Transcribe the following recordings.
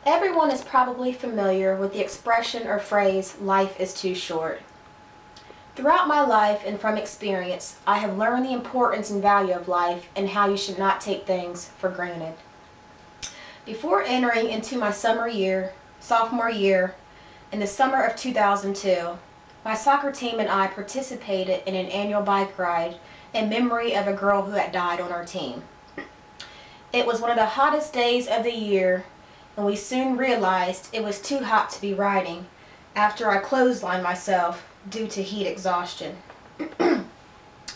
Everyone is probably familiar with the expression or phrase, life is too short. Throughout my life and from experience, I have learned the importance and value of life and how you should not take things for granted. Before entering into my sophomore year, in the summer of 2002, my soccer team and I participated in an annual bike ride in memory of a girl who had died on our team. It was one of the hottest days of the year, and we soon realized it was too hot to be riding after I clotheslined myself due to heat exhaustion.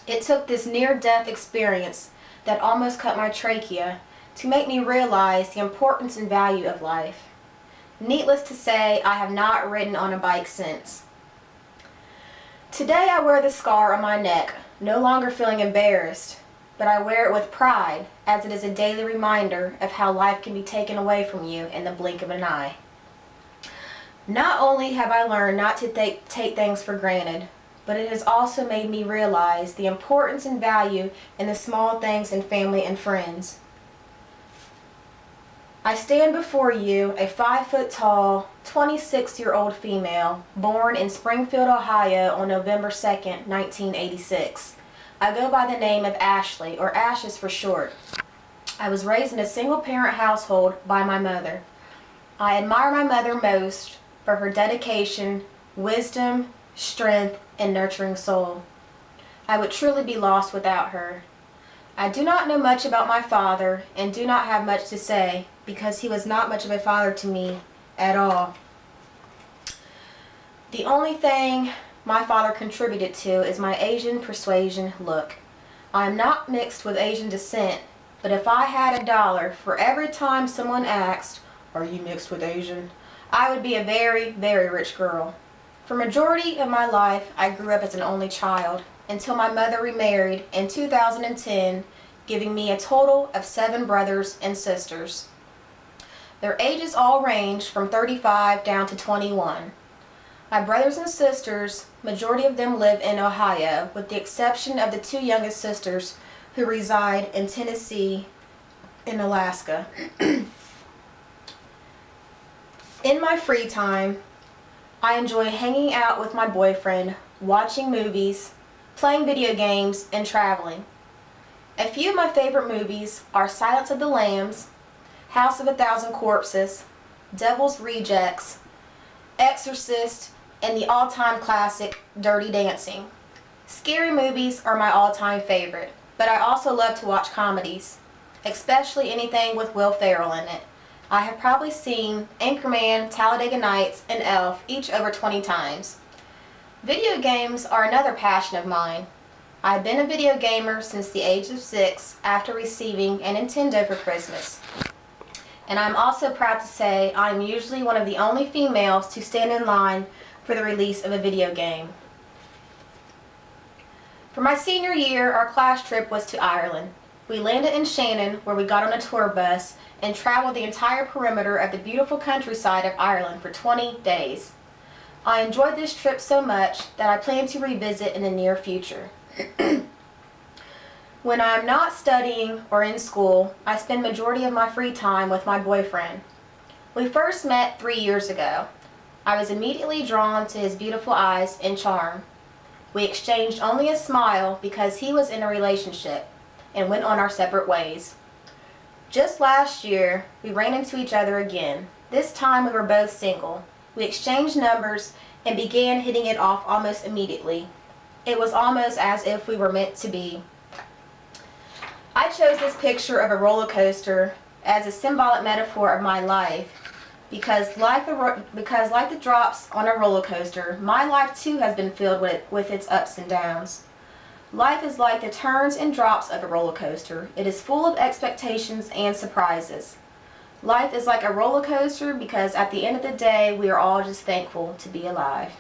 It took this near-death experience that almost cut my trachea to make me realize the importance and value of life. Needless to say, I have not ridden on a bike since. Today I wear the scar on my neck, no longer feeling embarrassed, but I wear it with pride as it is a daily reminder of how life can be taken away from you in the blink of an eye. Not only have I learned not to take things for granted, but it has also made me realize the importance and value in the small things in family and friends. I stand before you, a 5-foot-tall, 26-year-old female, born in Springfield, Ohio on November 2nd, 1986. I go by the name of Ashley, or Ashes for short. I was raised in a single-parent household by my mother. I admire my mother most for her dedication, wisdom, strength, and nurturing soul. I would truly be lost without her. I do not know much about my father and do not have much to say because he was not much of a father to me at all. The only thing my father contributed to is my Asian persuasion look. I am not mixed with Asian descent, but if I had $1 for every time someone asked, "Are you mixed with Asian?" I would be a very, very rich girl. For majority of my life, I grew up as an only child until my mother remarried in 2010, giving me a total of 7 brothers and sisters. Their ages all ranged from 35 down to 21. My brothers and sisters, majority of them live in Ohio, with the exception of the 2 youngest sisters who reside in Tennessee and Alaska. In my free time, I enjoy hanging out with my boyfriend, watching movies, playing video games, and traveling. A few of my favorite movies are Silence of the Lambs, House of a Thousand Corpses, Devil's Rejects, Exorcist, and the all-time classic Dirty Dancing. Scary movies are my all-time favorite, but I also love to watch comedies, especially anything with Will Ferrell in it. I have probably seen Anchorman, Talladega Nights, and Elf each over 20 times. Video games are another passion of mine. I've been a video gamer since the age of 6 after receiving a Nintendo for Christmas. And I'm also proud to say I'm usually one of the only females to stand in line for the release of a video game. For my senior year, our class trip was to Ireland. We landed in Shannon, where we got on a tour bus and traveled the entire perimeter of the beautiful countryside of Ireland for 20 days. I enjoyed this trip so much that I plan to revisit in the near future. When I am not studying or in school, I spend majority of my free time with my boyfriend. We first met 3 years ago. I was immediately drawn to his beautiful eyes and charm. We exchanged only a smile because he was in a relationship and went on our separate ways. Just last year, we ran into each other again. This time we were both single. We exchanged numbers and began hitting it off almost immediately. It was almost as if we were meant to be. I chose this picture of a roller coaster as a symbolic metaphor of my life because like the drops on a roller coaster, my life too has been filled with its ups and downs. Life is like the turns and drops of a roller coaster. It is full of expectations and surprises. Life is like a roller coaster because at the end of the day, we are all just thankful to be alive.